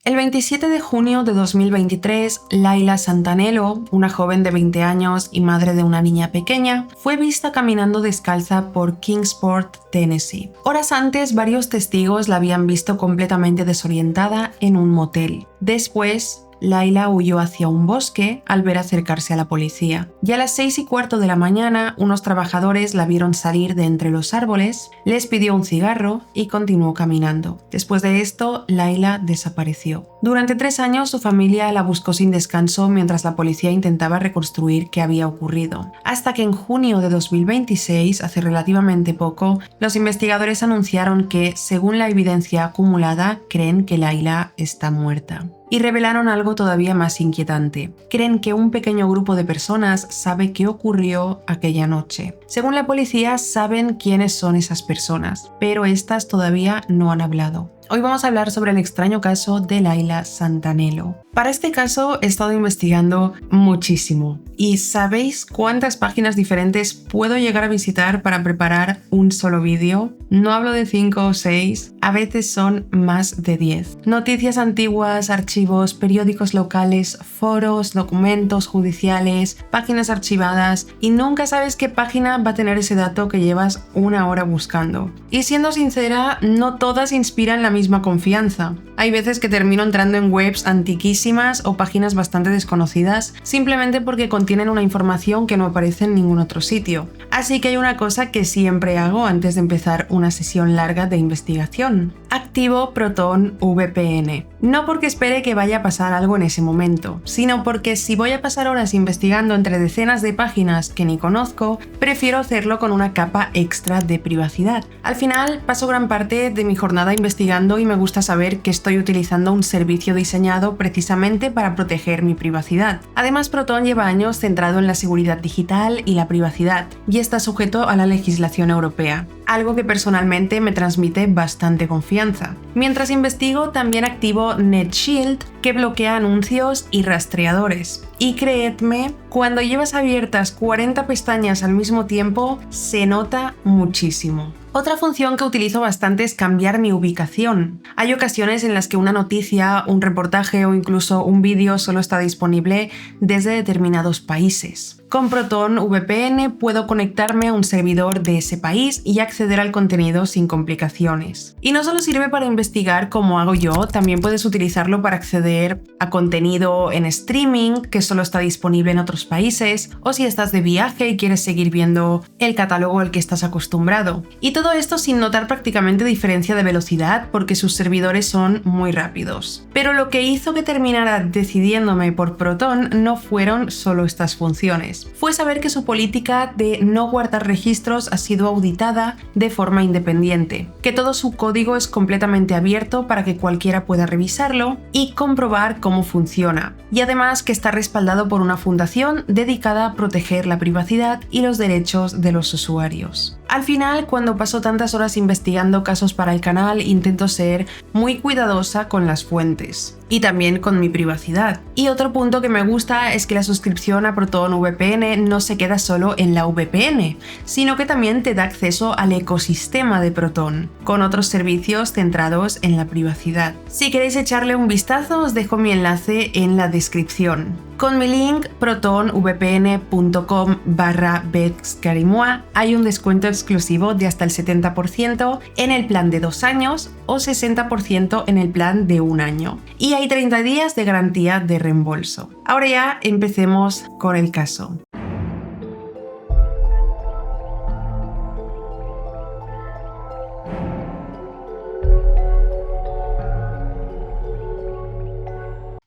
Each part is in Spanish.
El 27 de junio de 2023, Layla Santanello, una joven de 20 años y madre de una niña pequeña, fue vista caminando descalza por Kingsport, Tennessee. Horas antes, varios testigos la habían visto completamente desorientada en un motel. Después, Layla huyó hacia un bosque al ver acercarse a la policía. Y a las 6:15 de la mañana, unos trabajadores la vieron salir de entre los árboles, les pidió un cigarro y continuó caminando. Después de esto, Layla desapareció. Durante 3 años, su familia la buscó sin descanso mientras la policía intentaba reconstruir qué había ocurrido. Hasta que en junio de 2026, hace relativamente poco, los investigadores anunciaron que, según la evidencia acumulada, creen que Layla está muerta. Y revelaron algo todavía más inquietante. Creen que un pequeño grupo de personas sabe qué ocurrió aquella noche. Según la policía, saben quiénes son esas personas, pero estas todavía no han hablado. Hoy vamos a hablar sobre el extraño caso de Layla Santanello. Para este caso he estado investigando muchísimo. ¿Y sabéis cuántas páginas diferentes puedo llegar a visitar para preparar un solo vídeo? No hablo de 5 o 6, a veces son más de 10. Noticias antiguas, archivos, periódicos locales, foros, documentos judiciales, páginas archivadas, y nunca sabes qué página va a tener ese dato que llevas una hora buscando. Y siendo sincera, no todas inspiran la misma confianza. Hay veces que termino entrando en webs antiquísimas o páginas bastante desconocidas simplemente porque contienen una información que no aparece en ningún otro sitio. Así que hay una cosa que siempre hago antes de empezar una sesión larga de investigación. Activo Proton VPN. No porque espere que vaya a pasar algo en ese momento, sino porque si voy a pasar horas investigando entre decenas de páginas que ni conozco, prefiero hacerlo con una capa extra de privacidad. Al final, paso gran parte de mi jornada investigando y me gusta saber que estoy utilizando un servicio diseñado precisamente para proteger mi privacidad. Además, Proton lleva años centrado en la seguridad digital y la privacidad, y está sujeto a la legislación europea, algo que personalmente me transmite bastante confianza. Mientras investigo, también activo NetShield, que bloquea anuncios y rastreadores. Y creedme, cuando llevas abiertas 40 pestañas al mismo tiempo, se nota muchísimo. Otra función que utilizo bastante es cambiar mi ubicación. Hay ocasiones en las que una noticia, un reportaje o incluso un vídeo solo está disponible desde determinados países. Con Proton VPN puedo conectarme a un servidor de ese país y acceder al contenido sin complicaciones. Y no solo sirve para investigar como hago yo, también puedes utilizarlo para acceder a contenido en streaming que solo está disponible en otros países, o si estás de viaje y quieres seguir viendo el catálogo al que estás acostumbrado. Y todo esto sin notar prácticamente diferencia de velocidad porque sus servidores son muy rápidos. Pero lo que hizo que terminara decidiéndome por Proton no fueron solo estas funciones. Fue saber que su política de no guardar registros ha sido auditada de forma independiente, que todo su código es completamente abierto para que cualquiera pueda revisarlo y comprobar cómo funciona, y además que está respaldado por una fundación dedicada a proteger la privacidad y los derechos de los usuarios. Al final, cuando paso tantas horas investigando casos para el canal, intento ser muy cuidadosa con las fuentes y también con mi privacidad. Y otro punto que me gusta es que la suscripción a Proton VPN no se queda solo en la VPN, sino que también te da acceso al ecosistema de Proton, con otros servicios centrados en la privacidad. Si queréis echarle un vistazo, os dejo mi enlace en la descripción. Con mi link protonvpn.com/betscarimua hay un descuento exclusivo de hasta el 70% en el plan de 2 años o 60% en el plan de 1 año. Y hay 30 días de garantía de reembolso. Ahora ya empecemos con el caso.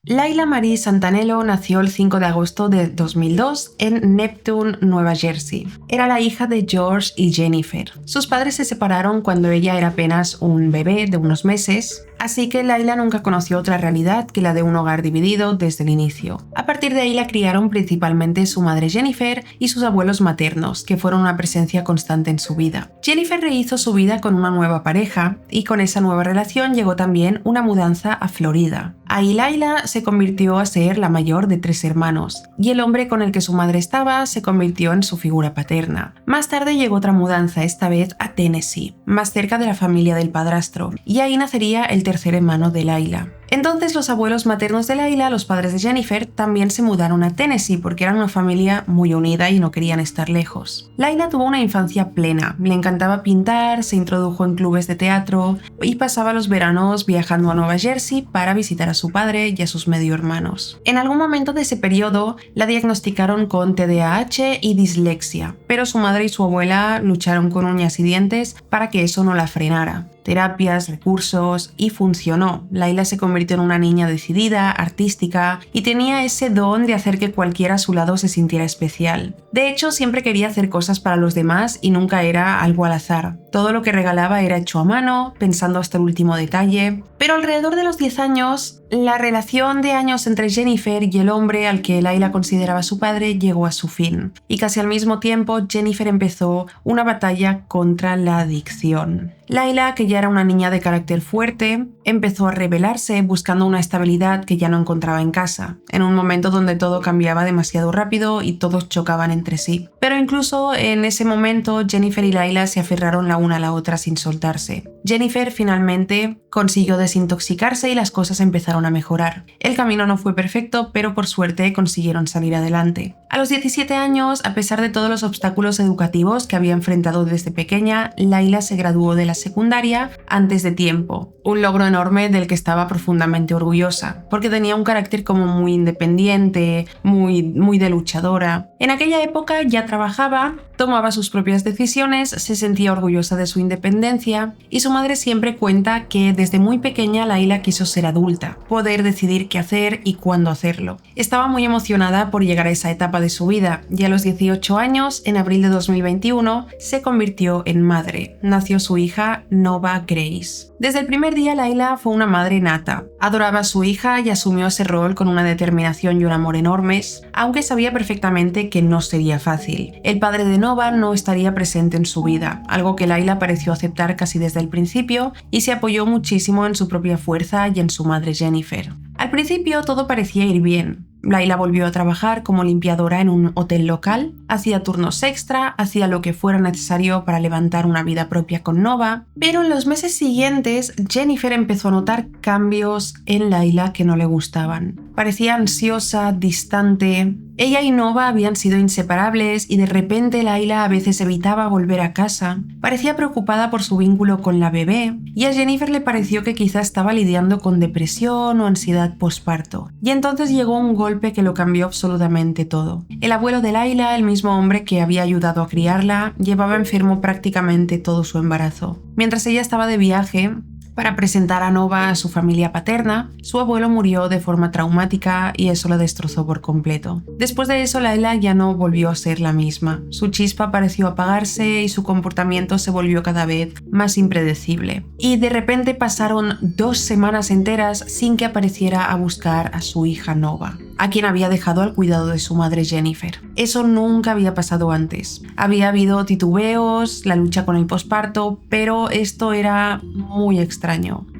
Layla Marie Santanello nació el 5 de agosto de 2002 en Neptune, Nueva Jersey. Era la hija de George y Jennifer. Sus padres se separaron cuando ella era apenas un bebé de unos meses, así que Layla nunca conoció otra realidad que la de un hogar dividido desde el inicio. A partir de ahí la criaron principalmente su madre Jennifer y sus abuelos maternos, que fueron una presencia constante en su vida. Jennifer rehizo su vida con una nueva pareja y con esa nueva relación llegó también una mudanza a Florida. Ahí Layla se convirtió a ser la mayor de 3 hermanos, y el hombre con el que su madre estaba se convirtió en su figura paterna. Más tarde llegó otra mudanza, esta vez a Tennessee, más cerca de la familia del padrastro, y ahí nacería el tercer hermano de Layla. Entonces los abuelos maternos de Layla, los padres de Jennifer, también se mudaron a Tennessee porque eran una familia muy unida y no querían estar lejos. Layla tuvo una infancia plena, le encantaba pintar, se introdujo en clubes de teatro y pasaba los veranos viajando a Nueva Jersey para visitar a su padre y a sus medio hermanos. En algún momento de ese periodo la diagnosticaron con TDAH y dislexia, pero su madre y su abuela lucharon con uñas y dientes para que eso no la frenara. Terapias, recursos y funcionó. Layla se convirtió en una niña decidida, artística y tenía ese don de hacer que cualquiera a su lado se sintiera especial. De hecho, siempre quería hacer cosas para los demás y nunca era algo al azar. Todo lo que regalaba era hecho a mano, pensando hasta el último detalle. Pero alrededor de los 10 años, la relación de años entre Jennifer y el hombre al que Layla consideraba su padre llegó a su fin. Y casi al mismo tiempo, Jennifer empezó una batalla contra la adicción. Layla, que ya era una niña de carácter fuerte, empezó a rebelarse buscando una estabilidad que ya no encontraba en casa, en un momento donde todo cambiaba demasiado rápido y todos chocaban entre sí. Pero incluso en ese momento, Jennifer y Layla se aferraron la una a la otra sin soltarse. Jennifer finalmente consiguió desintoxicarse y las cosas empezaron a mejorar. El camino no fue perfecto, pero por suerte consiguieron salir adelante. A los 17 años, a pesar de todos los obstáculos educativos que había enfrentado desde pequeña, Layla se graduó de la secundaria antes de tiempo. Un logro enorme del que estaba profundamente orgullosa, porque tenía un carácter como muy independiente, muy de luchadora. En aquella época ya trabajaba, tomaba sus propias decisiones, se sentía orgullosa de su independencia y su madre siempre cuenta que desde muy pequeña Layla quiso ser adulta, poder decidir qué hacer y cuándo hacerlo. Estaba muy emocionada por llegar a esa etapa de su vida y a los 18 años, en abril de 2021, se convirtió en madre. Nació su hija Nova Grace. Desde el primer día Layla fue una madre nata. Adoraba a su hija y asumió ese rol con una determinación y un amor enormes, aunque sabía perfectamente que no sería fácil. El padre de Nova no estaría presente en su vida, algo que Layla pareció aceptar casi desde el principio y se apoyó muchísimo en su propia fuerza y en su madre Jennifer. Al principio todo parecía ir bien. Layla volvió a trabajar como limpiadora en un hotel local, hacía turnos extra, hacía lo que fuera necesario para levantar una vida propia con Nova, pero en los meses siguientes Jennifer empezó a notar cambios en Layla que no le gustaban. Parecía ansiosa, distante. Ella y Nova habían sido inseparables y de repente Layla a veces evitaba volver a casa. Parecía preocupada por su vínculo con la bebé y a Jennifer le pareció que quizá estaba lidiando con depresión o ansiedad posparto. Y entonces llegó un golpe que lo cambió absolutamente todo. El abuelo de Layla, el mismo hombre que había ayudado a criarla, llevaba enfermo prácticamente todo su embarazo. Mientras ella estaba de viaje para presentar a Nova a su familia paterna, su abuelo murió de forma traumática y eso la destrozó por completo. Después de eso, Layla ya no volvió a ser la misma. Su chispa pareció apagarse y su comportamiento se volvió cada vez más impredecible. Y de repente pasaron 2 semanas enteras sin que apareciera a buscar a su hija Nova, a quien había dejado al cuidado de su madre Jennifer. Eso nunca había pasado antes. Había habido titubeos, la lucha con el posparto, pero esto era muy extraño.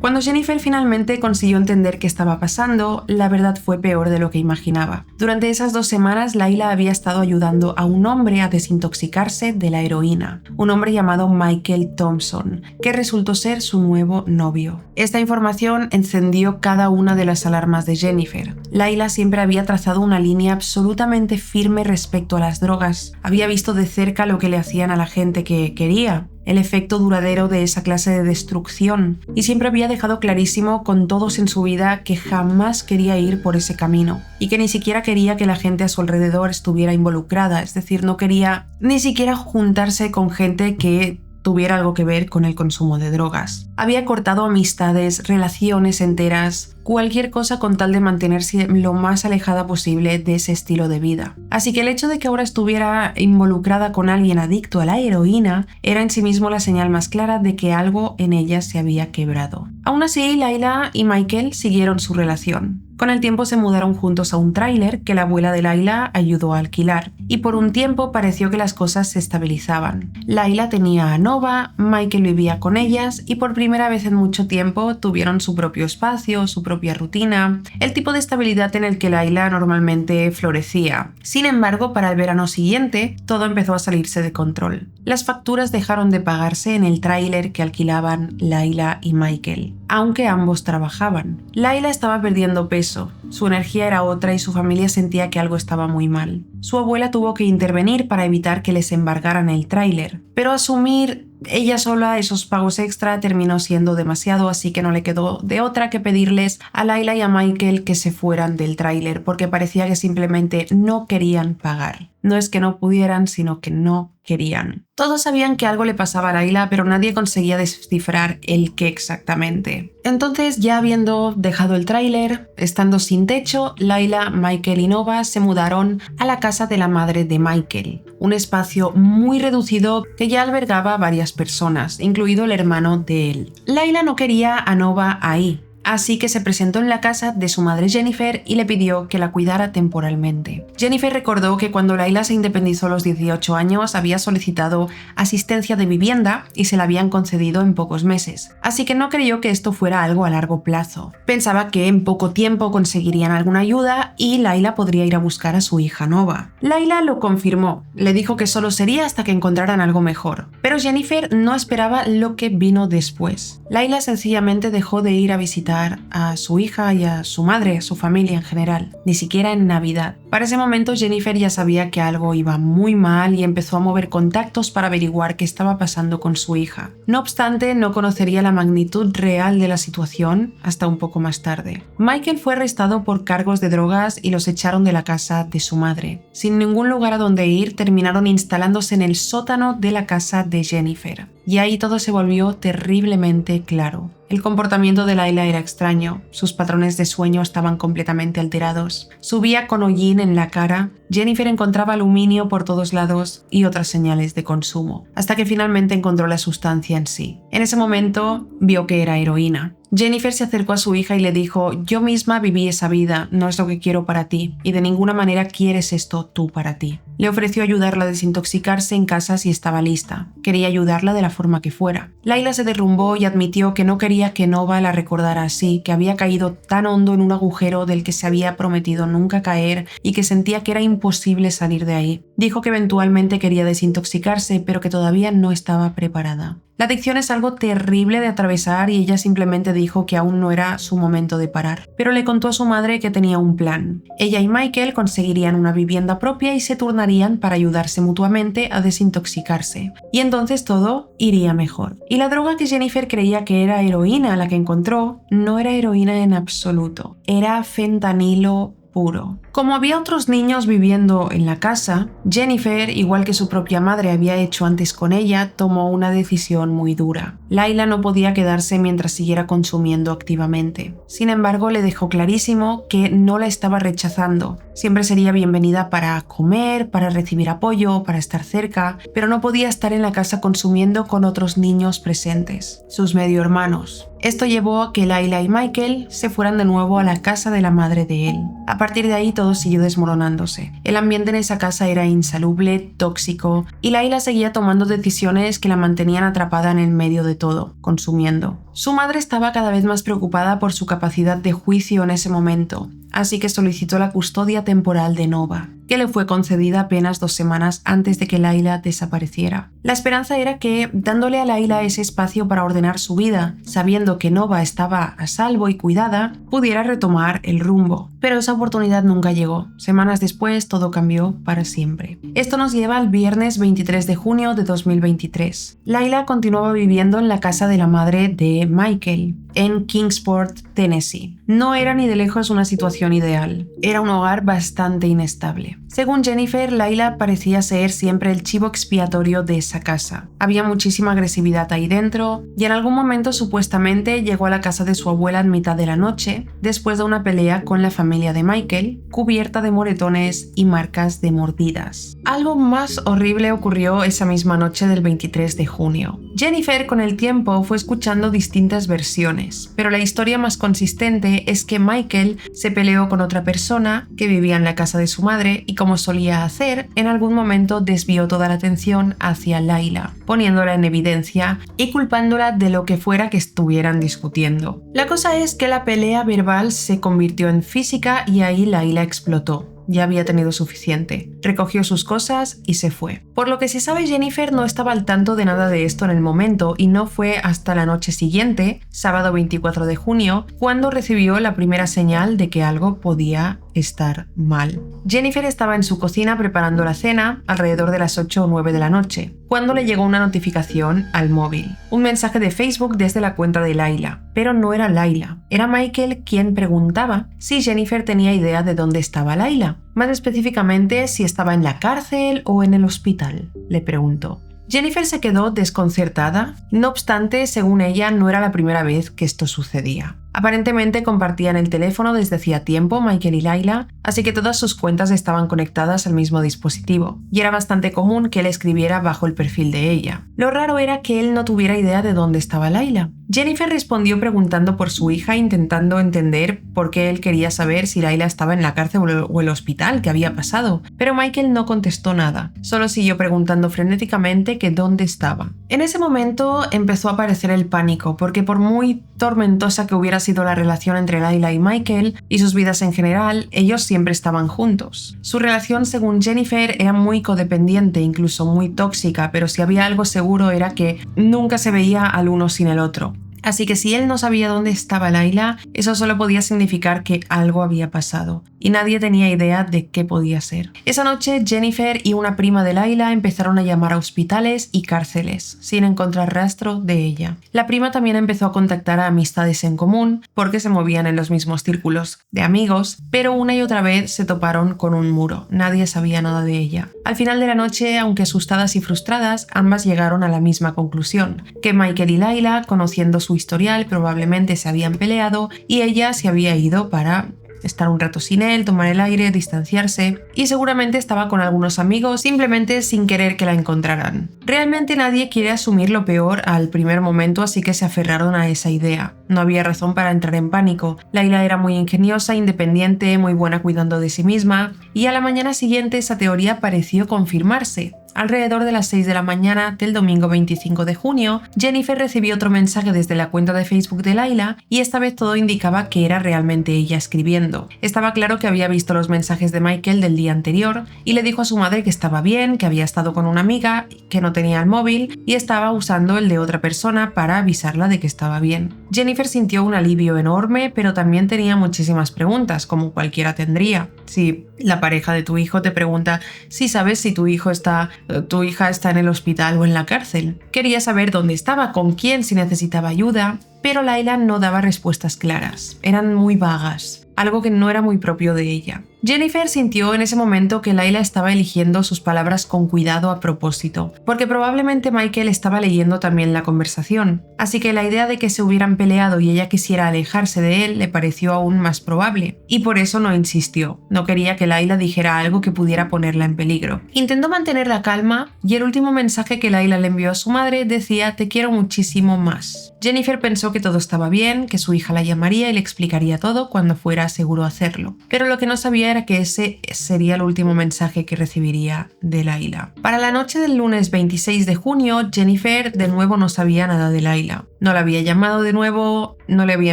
Cuando Jennifer finalmente consiguió entender qué estaba pasando, la verdad fue peor de lo que imaginaba. Durante esas 2 semanas, Layla había estado ayudando a un hombre a desintoxicarse de la heroína, un hombre llamado Michael Thompson, que resultó ser su nuevo novio. Esta información encendió cada una de las alarmas de Jennifer. Layla siempre había trazado una línea absolutamente firme respecto a las drogas. Había visto de cerca lo que le hacían a la gente que quería, el efecto duradero de esa clase de destrucción, y siempre había dejado clarísimo con todos en su vida que jamás quería ir por ese camino y que ni siquiera quería que la gente a su alrededor estuviera involucrada, es decir, no quería ni siquiera juntarse con gente que tuviera algo que ver con el consumo de drogas. Había cortado amistades, relaciones enteras, cualquier cosa con tal de mantenerse lo más alejada posible de ese estilo de vida. Así que el hecho de que ahora estuviera involucrada con alguien adicto a la heroína era en sí mismo la señal más clara de que algo en ella se había quebrado. Aún así, Layla y Michael siguieron su relación. Con el tiempo se mudaron juntos a un tráiler que la abuela de Layla ayudó a alquilar, y por un tiempo pareció que las cosas se estabilizaban. Layla tenía a Nova, Michael vivía con ellas y por primera vez en mucho tiempo tuvieron su propio espacio, su propia rutina, el tipo de estabilidad en el que Layla normalmente florecía. Sin embargo, para el verano siguiente, todo empezó a salirse de control. Las facturas dejaron de pagarse en el tráiler que alquilaban Layla y Michael, aunque ambos trabajaban. Layla estaba perdiendo peso, su energía era otra y su familia sentía que algo estaba muy mal. Su abuela tuvo que intervenir para evitar que les embargaran el tráiler, pero asumir ella sola esos pagos extra terminó siendo demasiado, así que no le quedó de otra que pedirles a Layla y a Michael que se fueran del tráiler, porque parecía que simplemente no querían pagar. No es que no pudieran, sino que no querían. Todos sabían que algo le pasaba a Layla, pero nadie conseguía descifrar el qué exactamente. Entonces, ya habiendo dejado el tráiler, estando sin techo, Layla, Michael y Nova se mudaron a la casa de la madre de Michael, un espacio muy reducido que ya albergaba a varias personas, incluido el hermano de él. Layla no quería a Nova ahí, así que se presentó en la casa de su madre Jennifer y le pidió que la cuidara temporalmente. Jennifer recordó que cuando Layla se independizó a los 18 años había solicitado asistencia de vivienda y se la habían concedido en pocos meses, así que no creyó que esto fuera algo a largo plazo. Pensaba que en poco tiempo conseguirían alguna ayuda y Layla podría ir a buscar a su hija Nova. Layla lo confirmó, le dijo que solo sería hasta que encontraran algo mejor, pero Jennifer no esperaba lo que vino después. Layla sencillamente dejó de ir a visitar a su hija y a su madre, a su familia en general, ni siquiera en Navidad. Para ese momento Jennifer ya sabía que algo iba muy mal y empezó a mover contactos para averiguar qué estaba pasando con su hija. No obstante, no conocería la magnitud real de la situación hasta un poco más tarde. Michael fue arrestado por cargos de drogas y los echaron de la casa de su madre. Sin ningún lugar a donde ir, terminaron instalándose en el sótano de la casa de Jennifer. Y ahí todo se volvió terriblemente claro. El comportamiento de Layla era extraño, sus patrones de sueño estaban completamente alterados. Subía con hollín en la cara, Jennifer encontraba aluminio por todos lados y otras señales de consumo, hasta que finalmente encontró la sustancia en sí. En ese momento vio que era heroína. Jennifer se acercó a su hija y le dijo: yo misma viví esa vida, no es lo que quiero para ti, y de ninguna manera quieres esto tú para ti. Le ofreció ayudarla a desintoxicarse en casa si estaba lista. Quería ayudarla de la forma que fuera. Layla se derrumbó y admitió que no quería que Nova la recordara así, que había caído tan hondo en un agujero del que se había prometido nunca caer y que sentía que era imposible salir de ahí. Dijo que eventualmente quería desintoxicarse, pero que todavía no estaba preparada. La adicción es algo terrible de atravesar y ella simplemente dijo que aún no era su momento de parar. Pero le contó a su madre que tenía un plan. Ella y Michael conseguirían una vivienda propia y se turnarían para ayudarse mutuamente a desintoxicarse. Y entonces todo iría mejor. Y la droga que Jennifer creía que era heroína la que encontró, no era heroína en absoluto. Era fentanilo puro. Como había otros niños viviendo en la casa, Jennifer, igual que su propia madre había hecho antes con ella, tomó una decisión muy dura. Layla no podía quedarse mientras siguiera consumiendo activamente. Sin embargo, le dejó clarísimo que no la estaba rechazando. Siempre sería bienvenida para comer, para recibir apoyo, para estar cerca, pero no podía estar en la casa consumiendo con otros niños presentes, sus medio hermanos. Esto llevó a que Layla y Michael se fueran de nuevo a la casa de la madre de él. A partir de ahí todo siguió desmoronándose. El ambiente en esa casa era insalubre, tóxico, y Layla seguía tomando decisiones que la mantenían atrapada en el medio de todo, consumiendo. Su madre estaba cada vez más preocupada por su capacidad de juicio en ese momento, así que solicitó la custodia temporal de Nova, que le fue concedida apenas 2 semanas antes de que Layla desapareciera. La esperanza era que, dándole a Layla ese espacio para ordenar su vida, sabiendo que Nova estaba a salvo y cuidada, pudiera retomar el rumbo. Pero esa oportunidad nunca llegó. Semanas después, todo cambió para siempre. Esto nos lleva al viernes 23 de junio de 2023. Layla continuaba viviendo en la casa de la madre de Michael, en Kingsport, Tennessee. No era ni de lejos una situación ideal. Era un hogar bastante inestable. Según Jennifer, Layla parecía ser siempre el chivo expiatorio de esa casa. Había muchísima agresividad ahí dentro y en algún momento supuestamente llegó a la casa de su abuela en mitad de la noche después de una pelea con la familia de Michael, cubierta de moretones y marcas de mordidas. Algo más horrible ocurrió esa misma noche del 23 de junio. Jennifer con el tiempo fue escuchando distintas versiones, pero la historia más consistente es que Michael se peleó con otra persona que vivía en la casa de su madre y, como solía hacer, en algún momento desvió toda la atención hacia Layla, poniéndola en evidencia y culpándola de lo que fuera que estuvieran discutiendo. La cosa es que la pelea verbal se convirtió en física y ahí Layla explotó. Ya había tenido suficiente. Recogió sus cosas y se fue. Por lo que se sabe, Jennifer no estaba al tanto de nada de esto en el momento y no fue hasta la noche siguiente, sábado 24 de junio, cuando recibió la primera señal de que algo podía estar mal. Jennifer estaba en su cocina preparando la cena alrededor de las 8 o 9 de la noche, cuando le llegó una notificación al móvil. Un mensaje de Facebook desde la cuenta de Layla. Pero no era Layla. Era Michael quien preguntaba si Jennifer tenía idea de dónde estaba Layla. Más específicamente, si estaba en la cárcel o en el hospital, le preguntó. Jennifer se quedó desconcertada. No obstante, según ella, no era la primera vez que esto sucedía. Aparentemente compartían el teléfono desde hacía tiempo Michael y Layla, así que todas sus cuentas estaban conectadas al mismo dispositivo, y era bastante común que él escribiera bajo el perfil de ella. Lo raro era que él no tuviera idea de dónde estaba Layla. Jennifer respondió preguntando por su hija, intentando entender por qué él quería saber si Layla estaba en la cárcel o el hospital, qué había pasado, pero Michael no contestó nada, solo siguió preguntando frenéticamente que dónde estaba. En ese momento empezó a aparecer el pánico, porque por muy tormentosa que hubiera sido la relación entre Layla y Michael y sus vidas en general, ellos siempre estaban juntos. Su relación, según Jennifer, era muy codependiente, incluso muy tóxica, pero si había algo seguro era que nunca se veía al uno sin el otro. Así que si él no sabía dónde estaba Layla, eso solo podía significar que algo había pasado, y nadie tenía idea de qué podía ser. Esa noche, Jennifer y una prima de Layla empezaron a llamar a hospitales y cárceles, sin encontrar rastro de ella. La prima también empezó a contactar a amistades en común, porque se movían en los mismos círculos de amigos, pero una y otra vez se toparon con un muro. Nadie sabía nada de ella. Al final de la noche, aunque asustadas y frustradas, ambas llegaron a la misma conclusión, que Michael y Layla, conociendo su historial, probablemente se habían peleado y ella se había ido para estar un rato sin él, tomar el aire, distanciarse, y seguramente estaba con algunos amigos simplemente sin querer que la encontraran. Realmente nadie quiere asumir lo peor al primer momento, así que se aferraron a esa idea. No había razón para entrar en pánico. Layla era muy ingeniosa, independiente, muy buena cuidando de sí misma, y a la mañana siguiente esa teoría pareció confirmarse. Alrededor de las 6 de la mañana del domingo 25 de junio, Jennifer recibió otro mensaje desde la cuenta de Facebook de Layla y esta vez todo indicaba que era realmente ella escribiendo. Estaba claro que había visto los mensajes de Michael del día anterior y le dijo a su madre que estaba bien, que había estado con una amiga, que no tenía el móvil y estaba usando el de otra persona para avisarla de que estaba bien. Jennifer sintió un alivio enorme, pero también tenía muchísimas preguntas, como cualquiera tendría. Si la pareja de tu hijo te pregunta si sabes si tu hija está en el hospital o en la cárcel. Quería saber dónde estaba, con quién, si necesitaba ayuda, pero Layla no daba respuestas claras. Eran muy vagas, algo que no era muy propio de ella. Jennifer sintió en ese momento que Layla estaba eligiendo sus palabras con cuidado a propósito, porque probablemente Michael estaba leyendo también la conversación, así que la idea de que se hubieran peleado y ella quisiera alejarse de él le pareció aún más probable, y por eso no insistió. No quería que Layla dijera algo que pudiera ponerla en peligro. Intentó mantener la calma y el último mensaje que Layla le envió a su madre decía: "Te quiero muchísimo más". Jennifer pensó que todo estaba bien, que su hija la llamaría y le explicaría todo cuando fuera seguro hacerlo, pero lo que no sabía era que ese sería el último mensaje que recibiría de Layla. Para la noche del lunes 26 de junio, Jennifer de nuevo no sabía nada de Layla. No la había llamado de nuevo, no le había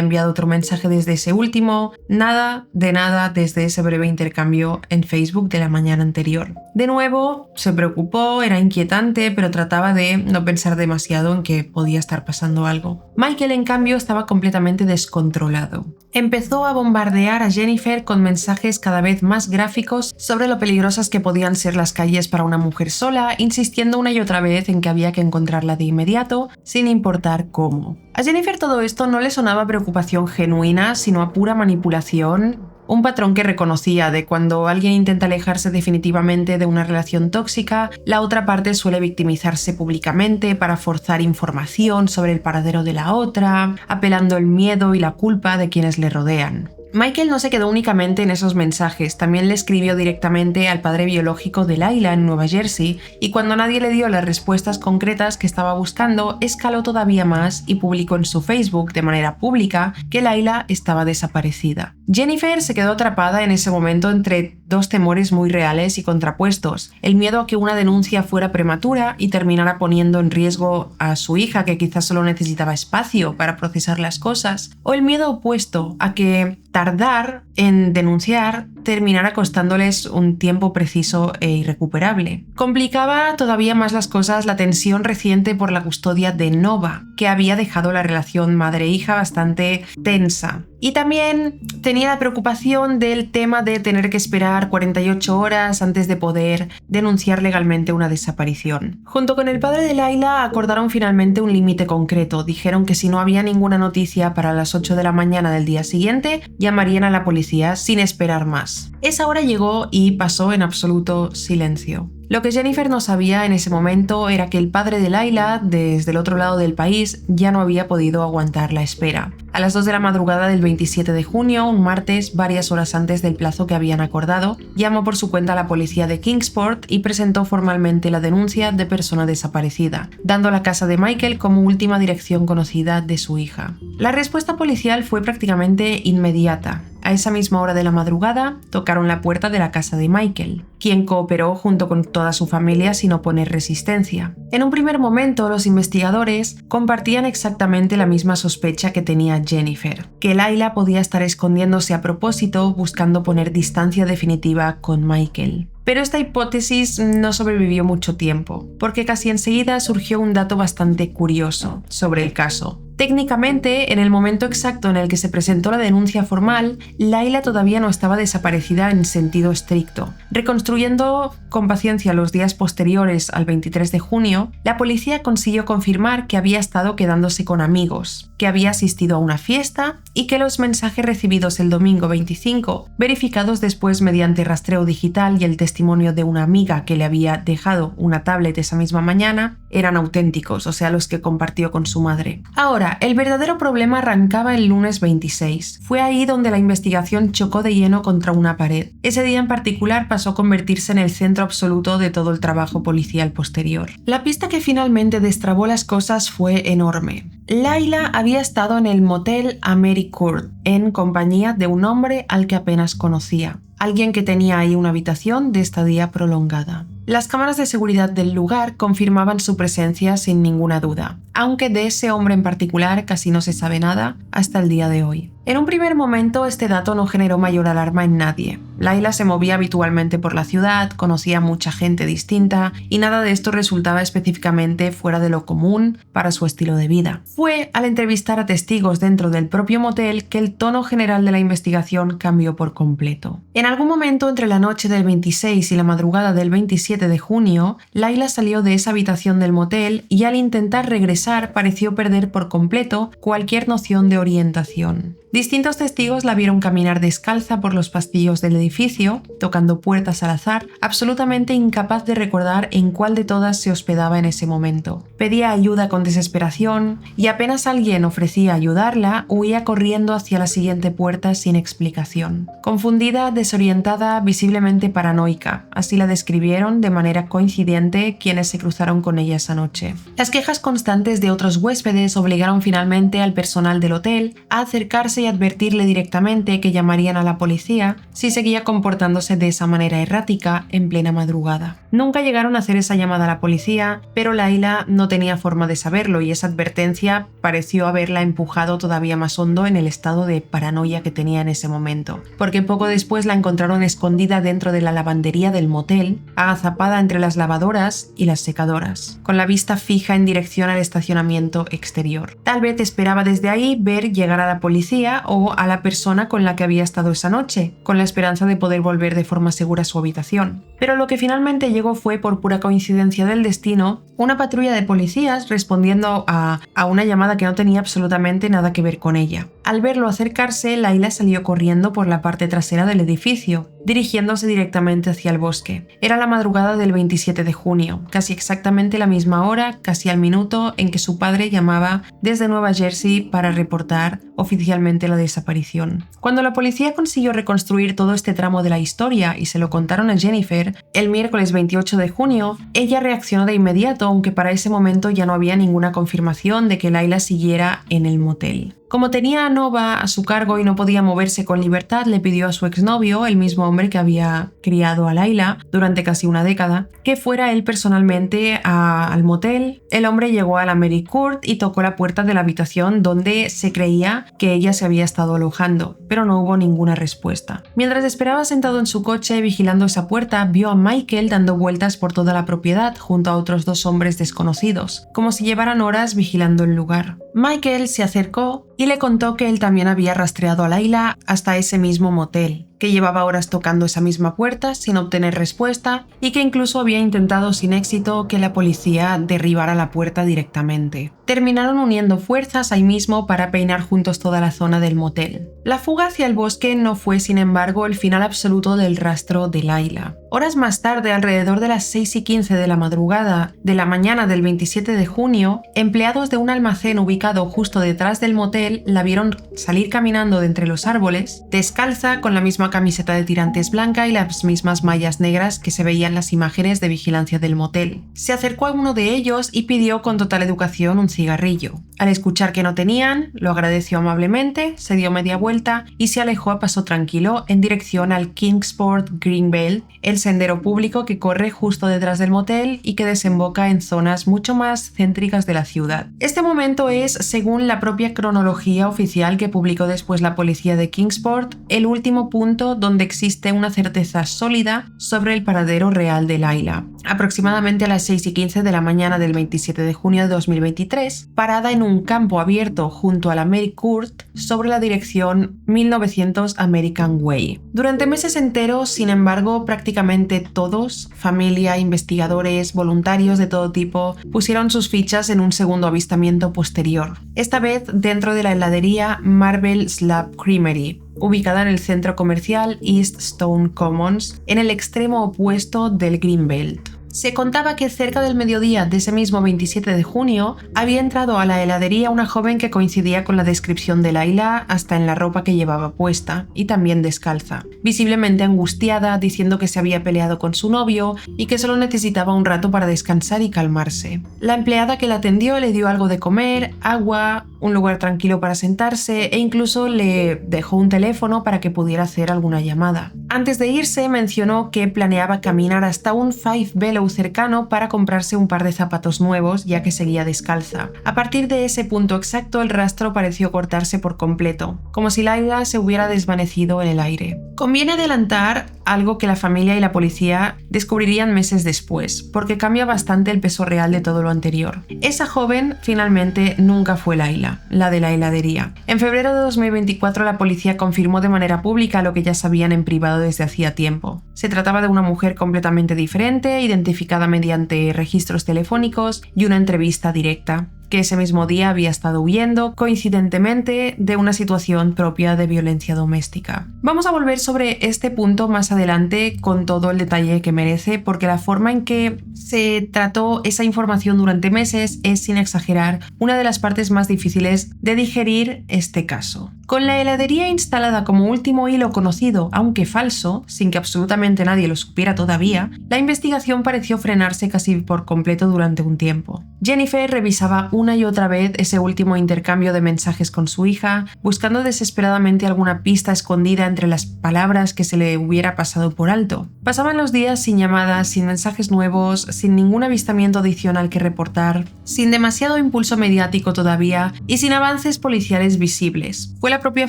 enviado otro mensaje desde ese último, nada de nada desde ese breve intercambio en Facebook de la mañana anterior. De nuevo, se preocupó, era inquietante, pero trataba de no pensar demasiado en que podía estar pasando algo. Michael, en cambio, estaba completamente descontrolado. Empezó a bombardear a Jennifer con mensajes cada vez más gráficos sobre lo peligrosas que podían ser las calles para una mujer sola, insistiendo una y otra vez en que había que encontrarla de inmediato, sin importar cómo. A Jennifer todo esto no le sonaba preocupación genuina, sino a pura manipulación, un patrón que reconocía de cuando alguien intenta alejarse definitivamente de una relación tóxica, la otra parte suele victimizarse públicamente para forzar información sobre el paradero de la otra, apelando el miedo y la culpa de quienes le rodean. Michael no se quedó únicamente en esos mensajes, también le escribió directamente al padre biológico de Layla en Nueva Jersey, y cuando nadie le dio las respuestas concretas que estaba buscando, escaló todavía más y publicó en su Facebook de manera pública que Layla estaba desaparecida. Jennifer se quedó atrapada en ese momento entre dos temores muy reales y contrapuestos: el miedo a que una denuncia fuera prematura y terminara poniendo en riesgo a su hija, que quizás solo necesitaba espacio para procesar las cosas, o el miedo opuesto a que tardar en denunciar terminara costándoles un tiempo preciso e irrecuperable. Complicaba todavía más las cosas la tensión reciente por la custodia de Nova, que había dejado la relación madre-hija bastante tensa. Y también tenía la preocupación del tema de tener que esperar 48 horas antes de poder denunciar legalmente una desaparición. Junto con el padre de Layla acordaron finalmente un límite concreto. Dijeron que si no había ninguna noticia para las 8 de la mañana del día siguiente, llamarían a la policía sin esperar más. Esa hora llegó y pasó en absoluto silencio. Lo que Jennifer no sabía en ese momento era que el padre de Layla, desde el otro lado del país, ya no había podido aguantar la espera. A las 2 de la madrugada del 27 de junio, un martes, varias horas antes del plazo que habían acordado, llamó por su cuenta a la policía de Kingsport y presentó formalmente la denuncia de persona desaparecida, dando la casa de Michael como última dirección conocida de su hija. La respuesta policial fue prácticamente inmediata. A esa misma hora de la madrugada, tocaron la puerta de la casa de Michael, quien cooperó junto con toda su familia sin oponer resistencia. En un primer momento, los investigadores compartían exactamente la misma sospecha que tenía Jennifer, que Layla podía estar escondiéndose a propósito buscando poner distancia definitiva con Michael. Pero esta hipótesis no sobrevivió mucho tiempo, porque casi enseguida surgió un dato bastante curioso sobre el caso. Técnicamente, en el momento exacto en el que se presentó la denuncia formal, Layla todavía no estaba desaparecida en sentido estricto. Reconstruyendo con paciencia los días posteriores al 23 de junio, la policía consiguió confirmar que había estado quedándose con amigos, que había asistido a una fiesta y que los mensajes recibidos el domingo 25, verificados después mediante rastreo digital y el testimonio de una amiga que le había dejado una tablet esa misma mañana, eran auténticos, o sea, los que compartió con su madre. Ahora, el verdadero problema arrancaba el lunes 26. Fue ahí donde la investigación chocó de lleno contra una pared. Ese día en particular pasó a convertirse en el centro absoluto de todo el trabajo policial posterior. La pista que finalmente destrabó las cosas fue enorme. Layla había estado en el motel AmeriCourt en compañía de un hombre al que apenas conocía, alguien que tenía ahí una habitación de estadía prolongada. Las cámaras de seguridad del lugar confirmaban su presencia sin ninguna duda, aunque de ese hombre en particular casi no se sabe nada hasta el día de hoy. En un primer momento este dato no generó mayor alarma en nadie. Layla se movía habitualmente por la ciudad, conocía a mucha gente distinta y nada de esto resultaba específicamente fuera de lo común para su estilo de vida. Fue al entrevistar a testigos dentro del propio motel que el tono general de la investigación cambió por completo. En algún momento entre la noche del 26 y la madrugada del 27 de junio, Layla salió de esa habitación del motel y al intentar regresar pareció perder por completo cualquier noción de orientación. Distintos testigos la vieron caminar descalza por los pasillos del edificio, tocando puertas al azar, absolutamente incapaz de recordar en cuál de todas se hospedaba en ese momento. Pedía ayuda con desesperación y apenas alguien ofrecía ayudarla, huía corriendo hacia la siguiente puerta sin explicación. Confundida, desorientada, visiblemente paranoica, así la describieron de manera coincidente quienes se cruzaron con ella esa noche. Las quejas constantes de otros huéspedes obligaron finalmente al personal del hotel a acercarse y advertirle directamente que llamarían a la policía si seguía comportándose de esa manera errática en plena madrugada. Nunca llegaron a hacer esa llamada a la policía, pero Layla no tenía forma de saberlo y esa advertencia pareció haberla empujado todavía más hondo en el estado de paranoia que tenía en ese momento, porque poco después la encontraron escondida dentro de la lavandería del motel, agazapada entre las lavadoras y las secadoras, con la vista fija en dirección al estacionamiento exterior. Tal vez esperaba desde ahí ver llegar a la policía o a la persona con la que había estado esa noche, con la esperanza de poder volver de forma segura a su habitación. Pero lo que finalmente llegó fue, por pura coincidencia del destino, una patrulla de policías respondiendo a una llamada que no tenía absolutamente nada que ver con ella. Al verlo acercarse, Layla salió corriendo por la parte trasera del edificio, dirigiéndose directamente hacia el bosque. Era la madrugada del 27 de junio, casi exactamente la misma hora, casi al minuto en que su padre llamaba desde Nueva Jersey para reportar oficialmente la desaparición. Cuando la policía consiguió reconstruir todo este tramo de la historia y se lo contaron a Jennifer, el miércoles 28 de junio, ella reaccionó de inmediato, aunque para ese momento ya no había ninguna confirmación de que Layla siguiera en el motel. Como tenía a Nova a su cargo y no podía moverse con libertad, le pidió a su exnovio, el mismo hombre que había criado a Layla durante casi una década, que fuera él personalmente al motel. El hombre llegó a la Mary Court y tocó la puerta de la habitación donde se creía que ella se había estado alojando, pero no hubo ninguna respuesta. Mientras esperaba sentado en su coche vigilando esa puerta, vio a Michael dando vueltas por toda la propiedad junto a otros dos hombres desconocidos, como si llevaran horas vigilando el lugar. Michael se acercó y le contó que él también había rastreado a Layla hasta ese mismo motel, que llevaba horas tocando esa misma puerta sin obtener respuesta y que incluso había intentado sin éxito que la policía derribara la puerta directamente. Terminaron uniendo fuerzas ahí mismo para peinar juntos toda la zona del motel. La fuga hacia el bosque no fue, sin embargo, el final absoluto del rastro de Layla. Horas más tarde, alrededor de las 6:15 de la madrugada de la mañana del 27 de junio, empleados de un almacén ubicado justo detrás del motel la vieron salir caminando de entre los árboles, descalza, con la misma camiseta de tirantes blanca y las mismas mallas negras que se veían en las imágenes de vigilancia del motel. Se acercó a uno de ellos y pidió con total educación un cigarrillo. Al escuchar que no tenían, lo agradeció amablemente, se dio media vuelta y se alejó a paso tranquilo en dirección al Kingsport Greenbelt, el sendero público que corre justo detrás del motel y que desemboca en zonas mucho más céntricas de la ciudad. Este momento es, según la propia cronología oficial que publicó después la policía de Kingsport, el último punto donde existe una certeza sólida sobre el paradero real de Layla. Aproximadamente a las 6:15 de la mañana del 27 de junio de 2023, parada en un campo abierto junto a la Mary Court sobre la dirección 1900 American Way. Durante meses enteros, sin embargo, prácticamente todos, familia, investigadores, voluntarios de todo tipo, pusieron sus fichas en un segundo avistamiento posterior, esta vez dentro de la heladería Marble Slab Creamery, ubicada en el centro comercial East Stone Commons, en el extremo opuesto del Greenbelt. Se contaba que cerca del mediodía de ese mismo 27 de junio había entrado a la heladería una joven que coincidía con la descripción de Layla hasta en la ropa que llevaba puesta, y también descalza, visiblemente angustiada, diciendo que se había peleado con su novio y que solo necesitaba un rato para descansar y calmarse. La empleada que la atendió le dio algo de comer, agua, un lugar tranquilo para sentarse e incluso le dejó un teléfono para que pudiera hacer alguna llamada. Antes de irse mencionó que planeaba caminar hasta un Five Below cercano para comprarse un par de zapatos nuevos, ya que seguía descalza. A partir de ese punto exacto, el rastro pareció cortarse por completo, como si Layla se hubiera desvanecido en el aire. Conviene adelantar algo que la familia y la policía descubrirían meses después, porque cambia bastante el peso real de todo lo anterior. Esa joven finalmente nunca fue Layla, la de la heladería. En febrero de 2024 la policía confirmó de manera pública lo que ya sabían en privado desde hacía tiempo. Se trataba de una mujer completamente diferente, identificada mediante registros telefónicos y una entrevista directa, que ese mismo día había estado huyendo, coincidentemente, de una situación propia de violencia doméstica. Vamos a volver sobre este punto más adelante con todo el detalle que merece, porque la forma en que se trató esa información durante meses es, sin exagerar, una de las partes más difíciles de digerir este caso. Con la heladería instalada como último hilo conocido, aunque falso, sin que absolutamente nadie lo supiera todavía, la investigación pareció frenarse casi por completo durante un tiempo. Jennifer revisaba una y otra vez ese último intercambio de mensajes con su hija, buscando desesperadamente alguna pista escondida entre las palabras que se le hubiera pasado por alto. Pasaban los días sin llamadas, sin mensajes nuevos, sin ningún avistamiento adicional que reportar, sin demasiado impulso mediático todavía y sin avances policiales visibles. Fue la propia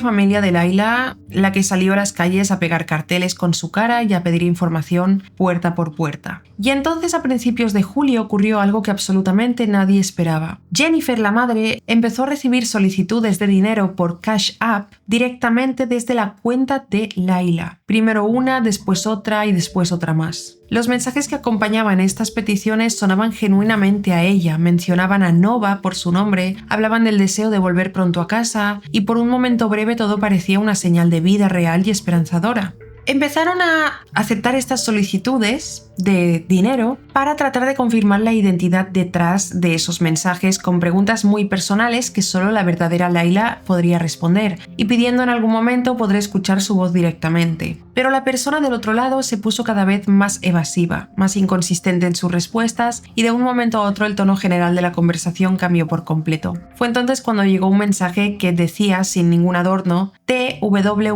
familia de Layla la que salió a las calles a pegar carteles con su cara y a pedir información puerta por puerta. Y entonces, a principios de julio, ocurrió algo que absolutamente nadie esperaba. Jennifer, la madre, empezó a recibir solicitudes de dinero por Cash App directamente desde la cuenta de Layla. Primero una, después otra y después otra más. Los mensajes que acompañaban estas peticiones sonaban genuinamente a ella, mencionaban a Nova por su nombre, hablaban del deseo de volver pronto a casa y por un momento breve todo parecía una señal de vida real y esperanzadora. Empezaron a aceptar estas solicitudes de dinero para tratar de confirmar la identidad detrás de esos mensajes con preguntas muy personales que solo la verdadera Layla podría responder y pidiendo en algún momento poder escuchar su voz directamente. Pero la persona del otro lado se puso cada vez más evasiva, más inconsistente en sus respuestas y de un momento a otro el tono general de la conversación cambió por completo. Fue entonces cuando llegó un mensaje que decía sin ningún adorno TWWLMG,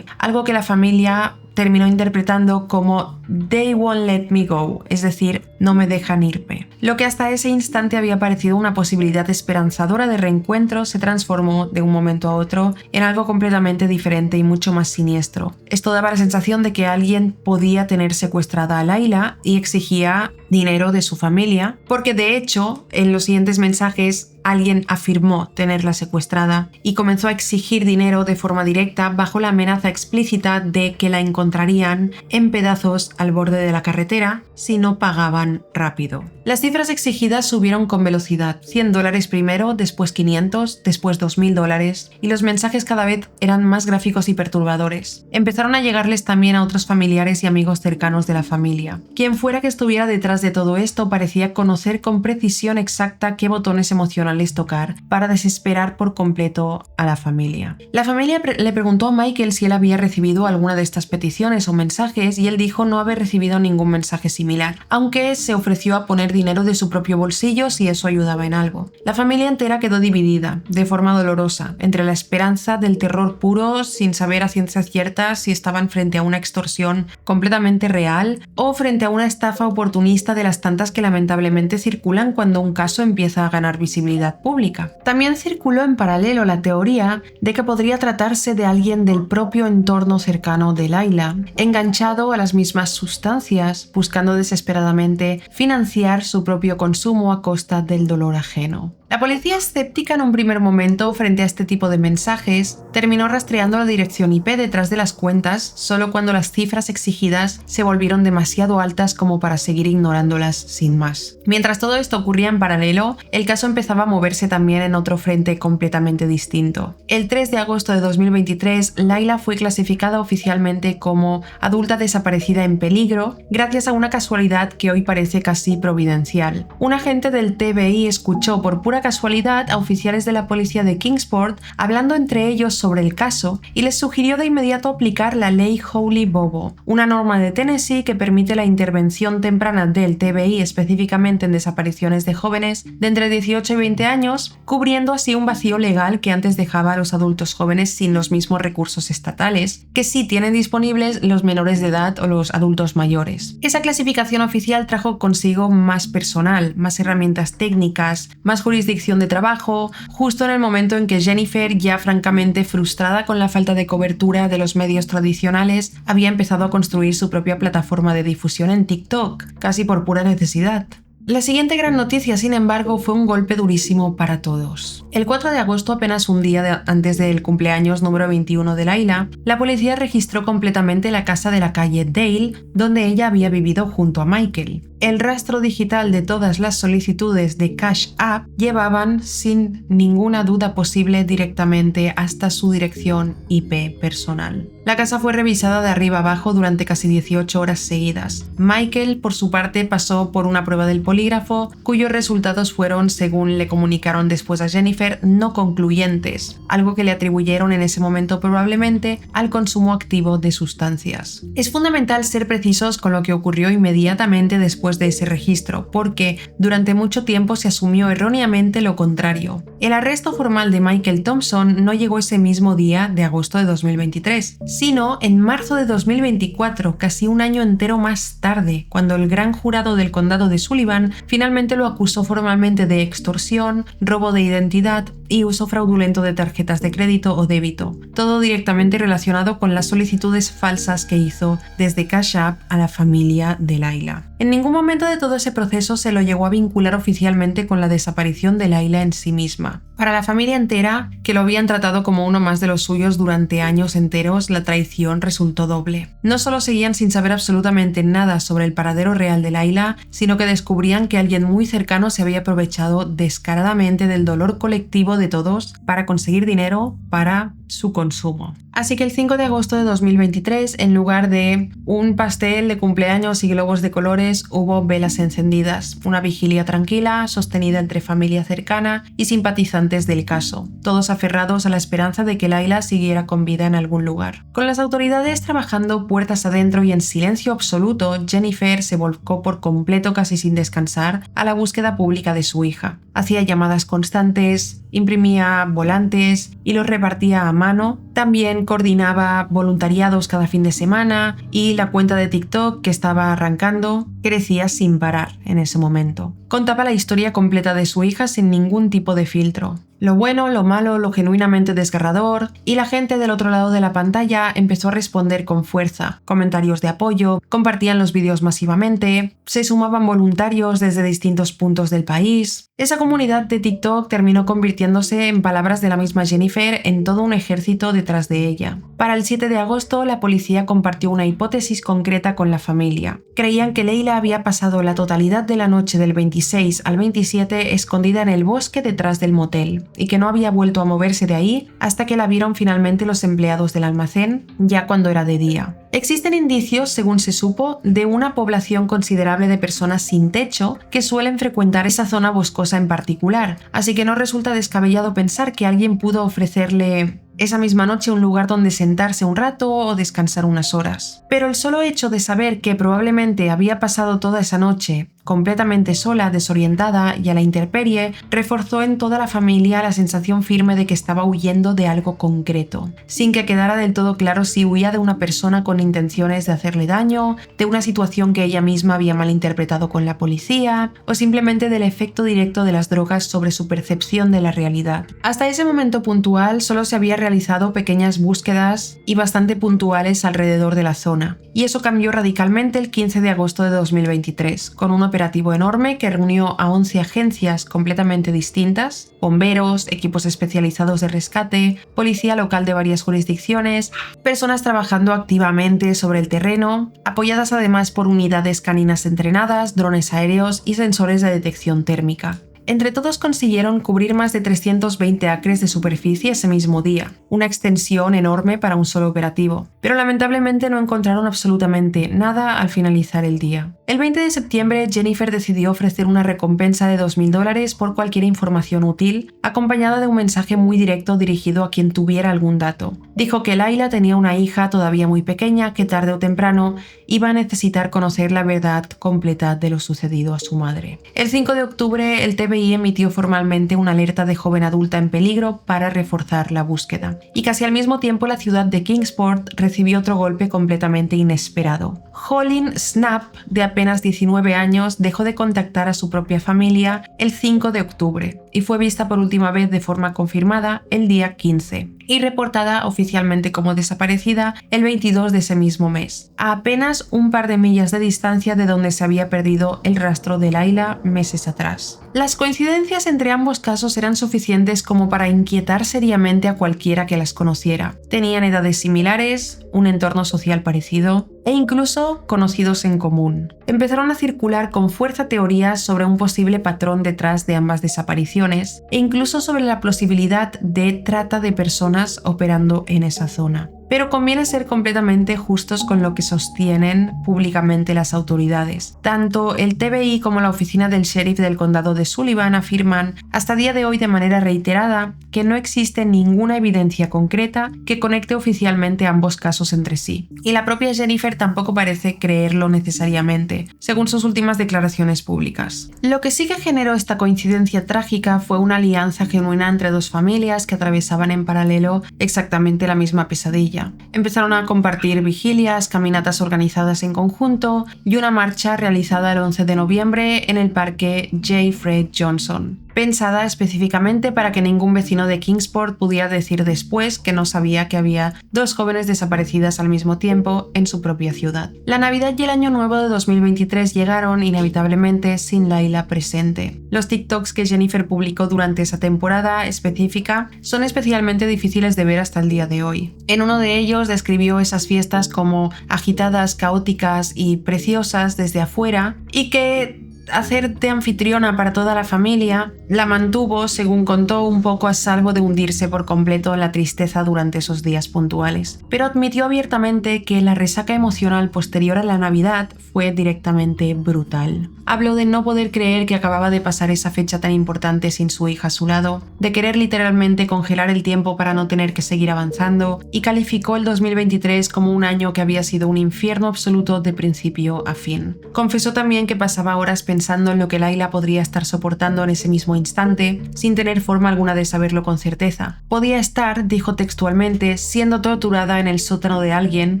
algo que la familia terminó interpretando como They won't let me go, es decir, no me dejan irme. Lo que hasta ese instante había parecido una posibilidad esperanzadora de reencuentro se transformó de un momento a otro en algo completamente diferente y mucho más siniestro. Esto daba la sensación de que alguien podía tener secuestrada a Layla y exigía dinero de su familia, porque de hecho, en los siguientes mensajes alguien afirmó tenerla secuestrada y comenzó a exigir dinero de forma directa bajo la amenaza explícita de que la encontrarían en pedazos al borde de la carretera si no pagaban rápido. Las cifras exigidas subieron con velocidad, $100 primero, después 500, después $2.000 y los mensajes cada vez eran más gráficos y perturbadores. Empezaron a llegarles también a otros familiares y amigos cercanos de la familia. Quien fuera que estuviera detrás de todo esto parecía conocer con precisión exacta qué botones emocionales tocar para desesperar por completo a la familia. La familia le preguntó a Michael si él había recibido alguna de estas peticiones o mensajes y él dijo no haber recibido ningún mensaje similar, aunque se ofreció a poner dinero de su propio bolsillo si eso ayudaba en algo. La familia entera quedó dividida, de forma dolorosa, entre la esperanza del terror puro sin saber a ciencia cierta si estaban frente a una extorsión completamente real o frente a una estafa oportunista de las tantas que lamentablemente circulan cuando un caso empieza a ganar visibilidad pública. También circuló en paralelo la teoría de que podría tratarse de alguien del propio entorno cercano de Layla, enganchado a las mismas sustancias, buscando desesperadamente financiar su propio consumo a costa del dolor ajeno. La policía escéptica en un primer momento frente a este tipo de mensajes terminó rastreando la dirección IP detrás de las cuentas solo cuando las cifras exigidas se volvieron demasiado altas como para seguir ignorándolas sin más. Mientras todo esto ocurría en paralelo, el caso empezaba a moverse también en otro frente completamente distinto. El 3 de agosto de 2023, Layla fue clasificada oficialmente como adulta desaparecida en peligro gracias a una casualidad que hoy parece casi providencial. Un agente del TBI escuchó por pura casualidad a oficiales de la policía de Kingsport hablando entre ellos sobre el caso y les sugirió de inmediato aplicar la ley Holy Bobo, una norma de Tennessee que permite la intervención temprana del TBI específicamente en desapariciones de jóvenes de entre 18 y 20 años, cubriendo así un vacío legal que antes dejaba a los adultos jóvenes sin los mismos recursos estatales que sí tienen disponibles los menores de edad o los adultos mayores. Esa clasificación oficial trajo consigo más personal, más herramientas técnicas, más jurisdicción de trabajo, justo en el momento en que Jennifer, ya francamente frustrada con la falta de cobertura de los medios tradicionales, había empezado a construir su propia plataforma de difusión en TikTok, casi por pura necesidad. La siguiente gran noticia, sin embargo, fue un golpe durísimo para todos. El 4 de agosto, apenas un día antes del cumpleaños número 21 de Layla, la policía registró completamente la casa de la calle Dale, donde ella había vivido junto a Michael. El rastro digital de todas las solicitudes de Cash App llevaban, sin ninguna duda posible, directamente hasta su dirección IP personal. La casa fue revisada de arriba abajo durante casi 18 horas seguidas. Michael, por su parte, pasó por una prueba del polígrafo, cuyos resultados fueron, según le comunicaron después a Jennifer, no concluyentes, algo que le atribuyeron en ese momento probablemente al consumo activo de sustancias. Es fundamental ser precisos con lo que ocurrió inmediatamente después de ese registro, porque durante mucho tiempo se asumió erróneamente lo contrario. El arresto formal de Michael Thompson no llegó ese mismo día de agosto de 2023, sino en marzo de 2024, casi un año entero más tarde, cuando el gran jurado del condado de Sullivan finalmente lo acusó formalmente de extorsión, robo de identidad y uso fraudulento de tarjetas de crédito o débito, todo directamente relacionado con las solicitudes falsas que hizo desde Cash App a la familia de Layla. En ningún momento de todo ese proceso se lo llegó a vincular oficialmente con la desaparición de Layla en sí misma. Para la familia entera, que lo habían tratado como uno más de los suyos durante años enteros, la traición resultó doble. No solo seguían sin saber absolutamente nada sobre el paradero real de Layla, sino que descubrían que alguien muy cercano se había aprovechado descaradamente del dolor colectivo de todos para conseguir dinero para su consumo. Así que el 5 de agosto de 2023, en lugar de un pastel de cumpleaños y globos de colores, hubo velas encendidas, una vigilia tranquila, sostenida entre familia cercana y simpatizantes del caso, todos aferrados a la esperanza de que Layla siguiera con vida en algún lugar. Con las autoridades trabajando puertas adentro y en silencio absoluto, Jennifer se volcó por completo, casi sin descansar, a la búsqueda pública de su hija. Hacía llamadas constantes, imprimía volantes y los repartía a mano. También coordinaba voluntariados cada fin de semana y la cuenta de TikTok, que estaba arrancando, crecía sin parar en ese momento. Contaba la historia completa de su hija sin ningún tipo de filtro. Lo bueno, lo malo, lo genuinamente desgarrador, y la gente del otro lado de la pantalla empezó a responder con fuerza. Comentarios de apoyo, compartían los vídeos masivamente, se sumaban voluntarios desde distintos puntos del país. Esa comunidad de TikTok terminó convirtiéndose, en palabras de la misma Jennifer, en todo un ejército detrás de ella. Para el 7 de agosto, la policía compartió una hipótesis concreta con la familia. Creían que Layla había pasado la totalidad de la noche del 26 al 27 escondida en el bosque detrás del motel, y que no había vuelto a moverse de ahí hasta que la vieron finalmente los empleados del almacén, ya cuando era de día. Existen indicios, según se supo, de una población considerable de personas sin techo que suelen frecuentar esa zona boscosa en particular, así que no resulta descabellado pensar que alguien pudo ofrecerle esa misma noche un lugar donde sentarse un rato o descansar unas horas. Pero el solo hecho de saber que probablemente había pasado toda esa noche completamente sola, desorientada y a la intemperie, reforzó en toda la familia la sensación firme de que estaba huyendo de algo concreto, sin que quedara del todo claro si huía de una persona con intenciones de hacerle daño, de una situación que ella misma había malinterpretado con la policía, o simplemente del efecto directo de las drogas sobre su percepción de la realidad. Hasta ese momento puntual solo se había realizado pequeñas búsquedas y bastante puntuales alrededor de la zona, y eso cambió radicalmente el 15 de agosto de 2023, con un operativo enorme que reunió a 11 agencias completamente distintas, bomberos, equipos especializados de rescate, policía local de varias jurisdicciones, personas trabajando activamente sobre el terreno, apoyadas además por unidades caninas entrenadas, drones aéreos y sensores de detección térmica. Entre todos consiguieron cubrir más de 320 acres de superficie ese mismo día, una extensión enorme para un solo operativo, pero lamentablemente no encontraron absolutamente nada al finalizar el día. El 20 de septiembre, Jennifer decidió ofrecer una recompensa de $2.000 por cualquier información útil, acompañada de un mensaje muy directo dirigido a quien tuviera algún dato. Dijo que Layla tenía una hija todavía muy pequeña que tarde o temprano iba a necesitar conocer la verdad completa de lo sucedido a su madre. El 5 de octubre, el TBI emitió formalmente una alerta de joven adulta en peligro para reforzar la búsqueda. Y casi al mismo tiempo, la ciudad de Kingsport recibió otro golpe completamente inesperado. Colin Snap, de apenas 19 años, dejó de contactar a su propia familia el 5 de octubre y fue vista por última vez de forma confirmada el día 15 y reportada oficialmente como desaparecida el 22 de ese mismo mes, a apenas un par de millas de distancia de donde se había perdido el rastro de Layla meses atrás. Las coincidencias entre ambos casos eran suficientes como para inquietar seriamente a cualquiera que las conociera. Tenían edades similares, un entorno social parecido e incluso conocidos en común. Empezaron a circular con fuerza teorías sobre un posible patrón detrás de ambas desapariciones e incluso sobre la posibilidad de trata de personas operando en esa zona. Pero conviene ser completamente justos con lo que sostienen públicamente las autoridades. Tanto el TBI como la oficina del sheriff del condado de Sullivan afirman hasta día de hoy de manera reiterada que no existe ninguna evidencia concreta que conecte oficialmente ambos casos entre sí. Y la propia Jennifer tampoco parece creerlo necesariamente, según sus últimas declaraciones públicas. Lo que sí que generó esta coincidencia trágica fue una alianza genuina entre dos familias que atravesaban en paralelo exactamente la misma pesadilla. Empezaron a compartir vigilias, caminatas organizadas en conjunto y una marcha realizada el 11 de noviembre en el parque J. Fred Johnson. pensada específicamente para que ningún vecino de Kingsport pudiera decir después que no sabía que había 2 jóvenes desaparecidas al mismo tiempo en su propia ciudad. La Navidad y el Año Nuevo de 2023 llegaron inevitablemente sin Layla presente. Los TikToks que Jennifer publicó durante esa temporada específica son especialmente difíciles de ver hasta el día de hoy. En uno de ellos describió esas fiestas como agitadas, caóticas y preciosas desde afuera, y que hacer de anfitriona para toda la familia la mantuvo, según contó, un poco a salvo de hundirse por completo en la tristeza durante esos días puntuales. Pero admitió abiertamente que la resaca emocional posterior a la Navidad fue directamente brutal. Habló de no poder creer que acababa de pasar esa fecha tan importante sin su hija a su lado, de querer literalmente congelar el tiempo para no tener que seguir avanzando, y calificó el 2023 como un año que había sido un infierno absoluto de principio a fin. Confesó también que pasaba horas pensando en lo que Layla podría estar soportando en ese mismo instante, sin tener forma alguna de saberlo con certeza. Podía estar, dijo textualmente, siendo torturada en el sótano de alguien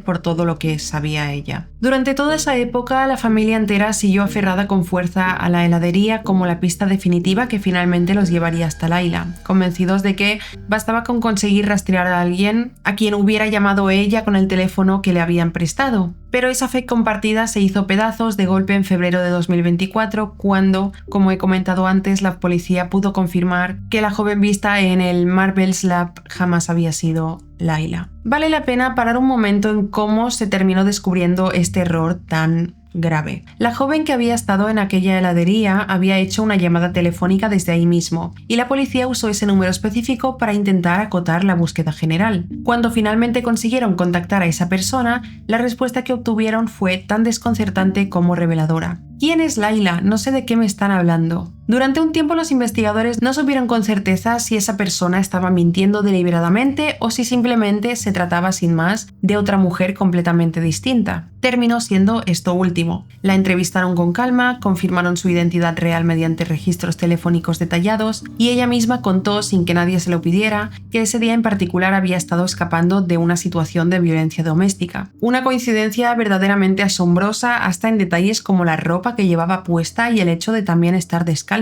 por todo lo que sabía ella. Durante toda esa época, la familia entera siguió aferrada con fuerza a la heladería como la pista definitiva que finalmente los llevaría hasta Layla, convencidos de que bastaba con conseguir rastrear a alguien a quien hubiera llamado ella con el teléfono que le habían prestado. Pero esa fe compartida se hizo pedazos de golpe en febrero de 2024, cuando, como he comentado antes, la policía pudo confirmar que la joven vista en el Marvel's Lab jamás había sido Layla. Vale la pena parar un momento en cómo se terminó descubriendo este error tan grave. La joven que había estado en aquella heladería había hecho una llamada telefónica desde ahí mismo, y la policía usó ese número específico para intentar acotar la búsqueda general. Cuando finalmente consiguieron contactar a esa persona, la respuesta que obtuvieron fue tan desconcertante como reveladora. ¿Quién es Layla? No sé de qué me están hablando. Durante un tiempo los investigadores no supieron con certeza si esa persona estaba mintiendo deliberadamente o si simplemente se trataba sin más de otra mujer completamente distinta. Terminó siendo esto último. La entrevistaron con calma, confirmaron su identidad real mediante registros telefónicos detallados, y ella misma contó, sin que nadie se lo pidiera, que ese día en particular había estado escapando de una situación de violencia doméstica. Una coincidencia verdaderamente asombrosa, hasta en detalles como la ropa que llevaba puesta y el hecho de también estar descalza.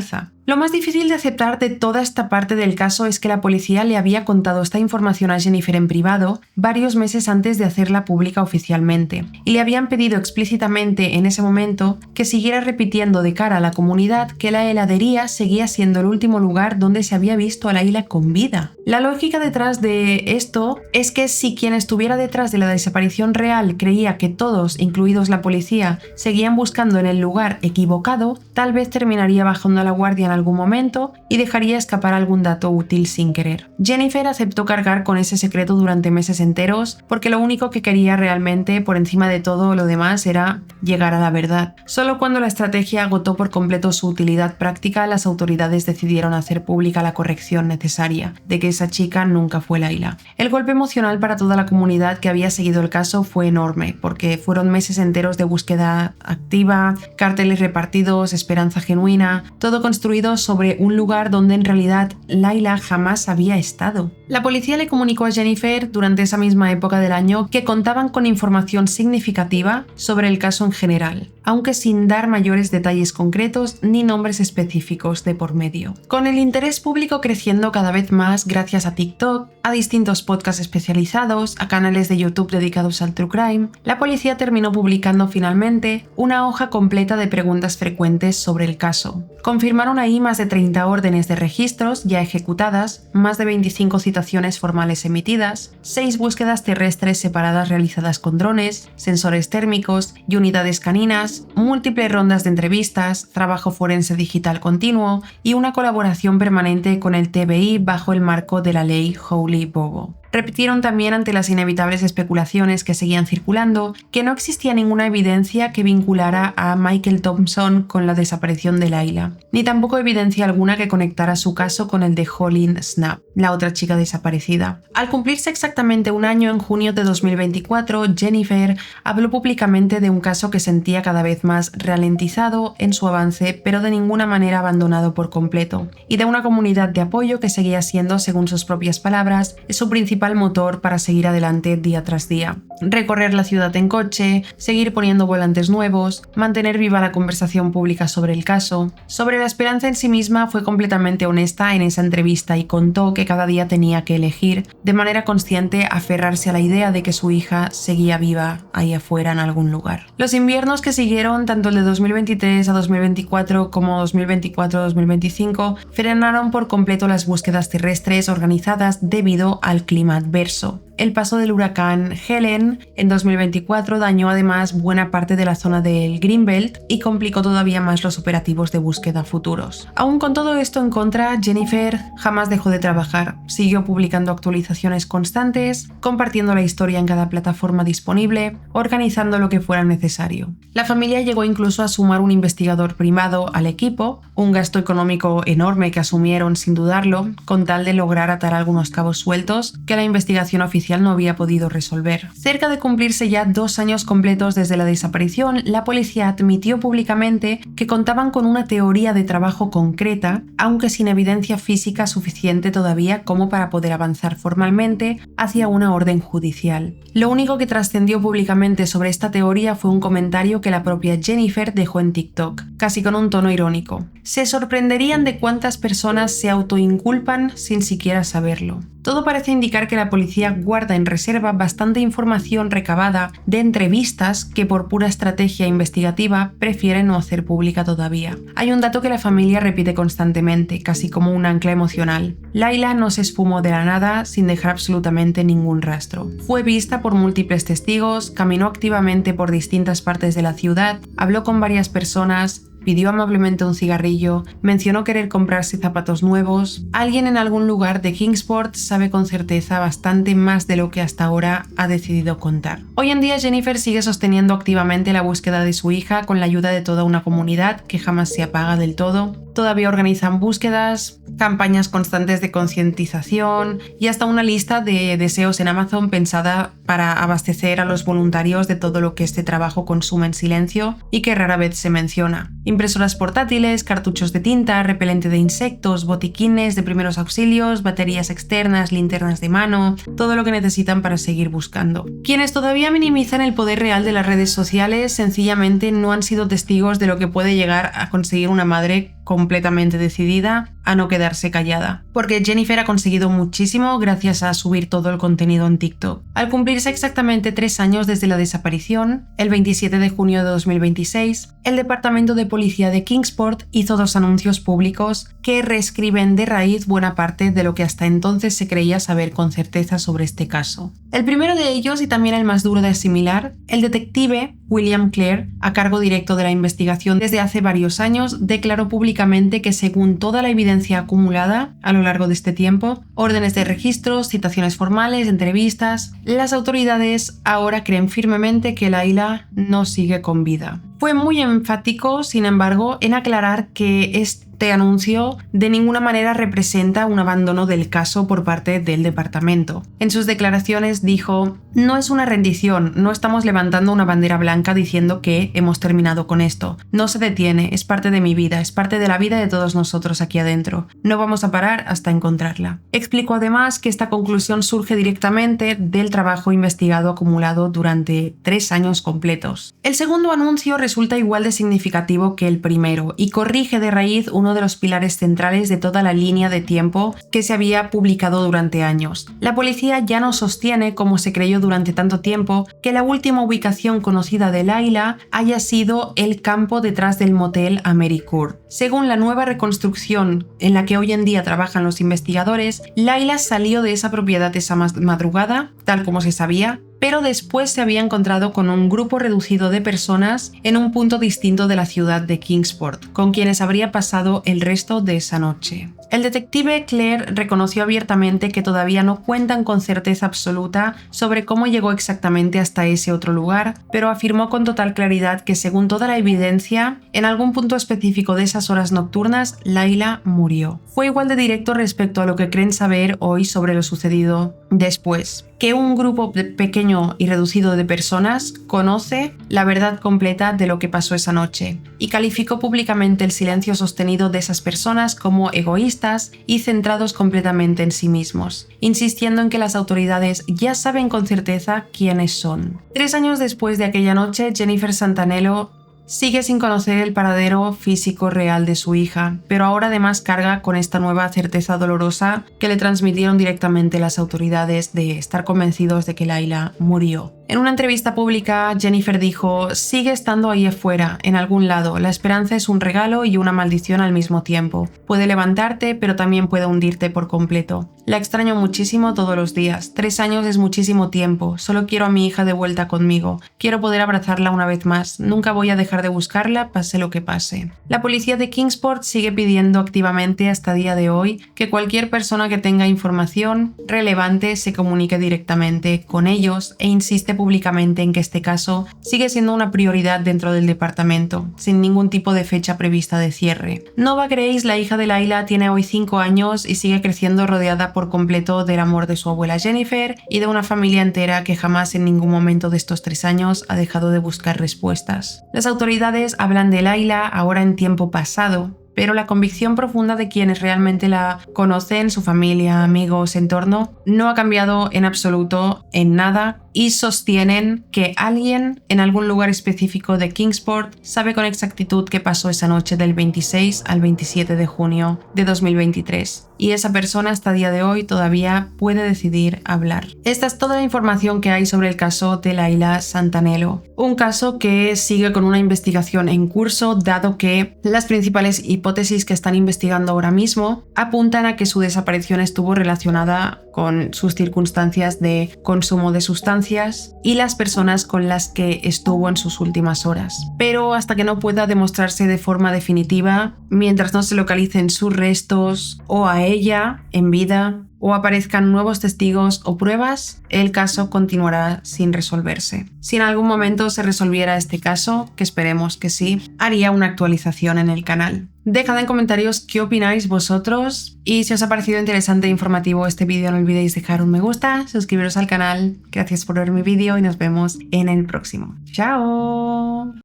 Lo más difícil de aceptar de toda esta parte del caso es que la policía le había contado esta información a Jennifer en privado varios meses antes de hacerla pública oficialmente, y le habían pedido explícitamente en ese momento que siguiera repitiendo de cara a la comunidad que la heladería seguía siendo el último lugar donde se había visto a Layla con vida. La lógica detrás de esto es que si quien estuviera detrás de la desaparición real creía que todos, incluidos la policía, seguían buscando en el lugar equivocado, tal vez terminaría bajando la guardia en algún momento y dejaría escapar algún dato útil sin querer. Jennifer aceptó cargar con ese secreto durante meses enteros porque lo único que quería realmente, por encima de todo lo demás, era llegar a la verdad. Solo cuando la estrategia agotó por completo su utilidad práctica, las autoridades decidieron hacer pública la corrección necesaria de que esa chica nunca fue Layla. El golpe emocional para toda la comunidad que había seguido el caso fue enorme, porque fueron meses enteros de búsqueda activa, carteles repartidos, esperanza genuina, todo construido sobre un lugar donde en realidad Layla jamás había estado. La policía le comunicó a Jennifer durante esa misma época del año que contaban con información significativa sobre el caso en general, aunque sin dar mayores detalles concretos ni nombres específicos de por medio. Con el interés público creciendo cada vez más gracias a TikTok, a distintos podcasts especializados, a canales de YouTube dedicados al true crime, la policía terminó publicando finalmente una hoja completa de preguntas frecuentes sobre el caso. Confirmaron ahí más de 30 órdenes de registros ya ejecutadas, más de 25 citaciones formales emitidas, 6 búsquedas terrestres separadas realizadas con drones, sensores térmicos y unidades caninas, múltiples rondas de entrevistas, trabajo forense digital continuo y una colaboración permanente con el TBI bajo el marco de la ley Hawley Bobo. Repitieron también ante las inevitables especulaciones que seguían circulando que no existía ninguna evidencia que vinculara a Michael Thompson con la desaparición de Layla, ni tampoco evidencia alguna que conectara su caso con el de Holly Snap, la otra chica desaparecida. Al cumplirse exactamente un año, en junio de 2024, Jennifer habló públicamente de un caso que sentía cada vez más ralentizado en su avance, pero de ninguna manera abandonado por completo, y de una comunidad de apoyo que seguía siendo, según sus propias palabras, su principal principal motor para seguir adelante día tras día. Recorrer la ciudad en coche, seguir poniendo volantes nuevos, mantener viva la conversación pública sobre el caso. Sobre la esperanza en sí misma, fue completamente honesta en esa entrevista y contó que cada día tenía que elegir, de manera consciente, aferrarse a la idea de que su hija seguía viva ahí afuera en algún lugar. Los inviernos que siguieron, tanto el de 2023 a 2024 como 2024 a 2025, frenaron por completo las búsquedas terrestres organizadas debido al clima adverso. El paso del huracán Helen en 2024 dañó además buena parte de la zona del Greenbelt y complicó todavía más los operativos de búsqueda futuros. Aún con todo esto en contra, Jennifer jamás dejó de trabajar. Siguió publicando actualizaciones constantes, compartiendo la historia en cada plataforma disponible, organizando lo que fuera necesario. La familia llegó incluso a sumar un investigador privado al equipo, un gasto económico enorme que asumieron sin dudarlo, con tal de lograr atar algunos cabos sueltos que la investigación oficial no había podido resolver. Cerca de cumplirse ya 2 años completos desde la desaparición, la policía admitió públicamente que contaban con una teoría de trabajo concreta, aunque sin evidencia física suficiente todavía como para poder avanzar formalmente hacia una orden judicial. Lo único que trascendió públicamente sobre esta teoría fue un comentario que la propia Jennifer dejó en TikTok, casi con un tono irónico. Se sorprenderían de cuántas personas se autoinculpan sin siquiera saberlo. Todo parece indicar que la policía guarda en reserva bastante información recabada de entrevistas que por pura estrategia investigativa prefieren no hacer pública todavía. Hay un dato que la familia repite constantemente, casi como un ancla emocional. Layla no se esfumó de la nada sin dejar absolutamente ningún rastro. Fue vista por múltiples testigos, caminó activamente por distintas partes de la ciudad, habló con varias personas, pidió amablemente un cigarrillo, mencionó querer comprarse zapatos nuevos. Alguien en algún lugar de Kingsport sabe con certeza bastante más de lo que hasta ahora ha decidido contar. Hoy en día Jennifer sigue sosteniendo activamente la búsqueda de su hija con la ayuda de toda una comunidad que jamás se apaga del todo. Todavía organizan búsquedas, campañas constantes de concientización y hasta una lista de deseos en Amazon pensada para abastecer a los voluntarios de todo lo que este trabajo consume en silencio y que rara vez se menciona. Impresoras portátiles, cartuchos de tinta, repelente de insectos, botiquines de primeros auxilios, baterías externas, linternas de mano, todo lo que necesitan para seguir buscando. Quienes todavía minimizan el poder real de las redes sociales sencillamente no han sido testigos de lo que puede llegar a conseguir una madre completamente decidida a no quedarse callada. Porque Jennifer ha conseguido muchísimo gracias a subir todo el contenido en TikTok. Al cumplirse exactamente 3 años desde la desaparición, el 27 de junio de 2026, el Departamento de Policía de Kingsport hizo 2 anuncios públicos que reescriben de raíz buena parte de lo que hasta entonces se creía saber con certeza sobre este caso. El primero de ellos, y también el más duro de asimilar, el detective William Clare, a cargo directo de la investigación desde hace varios años, declaró públicamente que según toda la evidencia acumulada a lo largo de este tiempo, órdenes de registros, citaciones formales, entrevistas, las autoridades ahora creen firmemente que Layla no sigue con vida. Fue muy enfático, sin embargo, en aclarar que este anuncio de ninguna manera representa un abandono del caso por parte del departamento. En sus declaraciones dijo: "No es una rendición, no estamos levantando una bandera blanca diciendo que hemos terminado con esto. No se detiene, es parte de mi vida, es parte de la vida de todos nosotros aquí adentro. No vamos a parar hasta encontrarla". Explicó además que esta conclusión surge directamente del trabajo investigado acumulado durante 3 años completos. El segundo anuncio resulta igual de significativo que el primero y corrige de raíz uno de los pilares centrales de toda la línea de tiempo que se había publicado durante años. La policía ya no sostiene, como se creyó durante tanto tiempo, que la última ubicación conocida de Layla haya sido el campo detrás del motel AmeriCourt. Según la nueva reconstrucción en la que hoy en día trabajan los investigadores, Layla salió de esa propiedad esa madrugada, tal como se sabía, pero después se había encontrado con un grupo reducido de personas en un punto distinto de la ciudad de Kingsport, con quienes habría pasado el resto de esa noche. El detective Clare reconoció abiertamente que todavía no cuentan con certeza absoluta sobre cómo llegó exactamente hasta ese otro lugar, pero afirmó con total claridad que según toda la evidencia, en algún punto específico de esas horas nocturnas, Layla murió. Fue igual de directo respecto a lo que creen saber hoy sobre lo sucedido después. Que un grupo pequeño y reducido de personas conoce la verdad completa de lo que pasó esa noche, y calificó públicamente el silencio sostenido de esas personas como egoístas y centrados completamente en sí mismos, insistiendo en que las autoridades ya saben con certeza quiénes son. 3 años después de aquella noche, Jennifer Santanello sigue sin conocer el paradero físico real de su hija, pero ahora además carga con esta nueva certeza dolorosa que le transmitieron directamente las autoridades de estar convencidos de que Layla murió. En una entrevista pública, Jennifer dijo: sigue estando ahí afuera, en algún lado. La esperanza es un regalo y una maldición al mismo tiempo. Puede levantarte, pero también puede hundirte por completo. La extraño muchísimo todos los días. 3 años es muchísimo tiempo. Solo quiero a mi hija de vuelta conmigo. Quiero poder abrazarla una vez más. Nunca voy a dejar de buscarla, pase lo que pase. La policía de Kingsport sigue pidiendo activamente hasta día de hoy que cualquier persona que tenga información relevante se comunique directamente con ellos e insiste públicamente en que este caso sigue siendo una prioridad dentro del departamento, sin ningún tipo de fecha prevista de cierre. Nova Grace, la hija de Layla, tiene hoy 5 años y sigue creciendo rodeada por completo del amor de su abuela Jennifer y de una familia entera que jamás en ningún momento de estos 3 años ha dejado de buscar respuestas. Las autoridades hablan de Layla ahora en tiempo pasado, pero la convicción profunda de quienes realmente la conocen, su familia, amigos, entorno, no ha cambiado en absoluto en nada y sostienen que alguien en algún lugar específico de Kingsport sabe con exactitud qué pasó esa noche del 26 al 27 de junio de 2023. Y esa persona hasta el día de hoy todavía puede decidir hablar. Esta es toda la información que hay sobre el caso de Layla Santanello. Un caso que sigue con una investigación en curso, dado que las principales hipótesis que están investigando ahora mismo apuntan a que su desaparición estuvo relacionada con sus circunstancias de consumo de sustancias y las personas con las que estuvo en sus últimas horas. Pero hasta que no pueda demostrarse de forma definitiva, mientras no se localicen sus restos o a ella en vida o aparezcan nuevos testigos o pruebas, el caso continuará sin resolverse. Si en algún momento se resolviera este caso, que esperemos que sí, haría una actualización en el canal. Dejad en comentarios qué opináis vosotros y si os ha parecido interesante e informativo este vídeo no olvidéis dejar un me gusta, suscribiros al canal. Gracias por ver mi vídeo y nos vemos en el próximo. ¡Chao!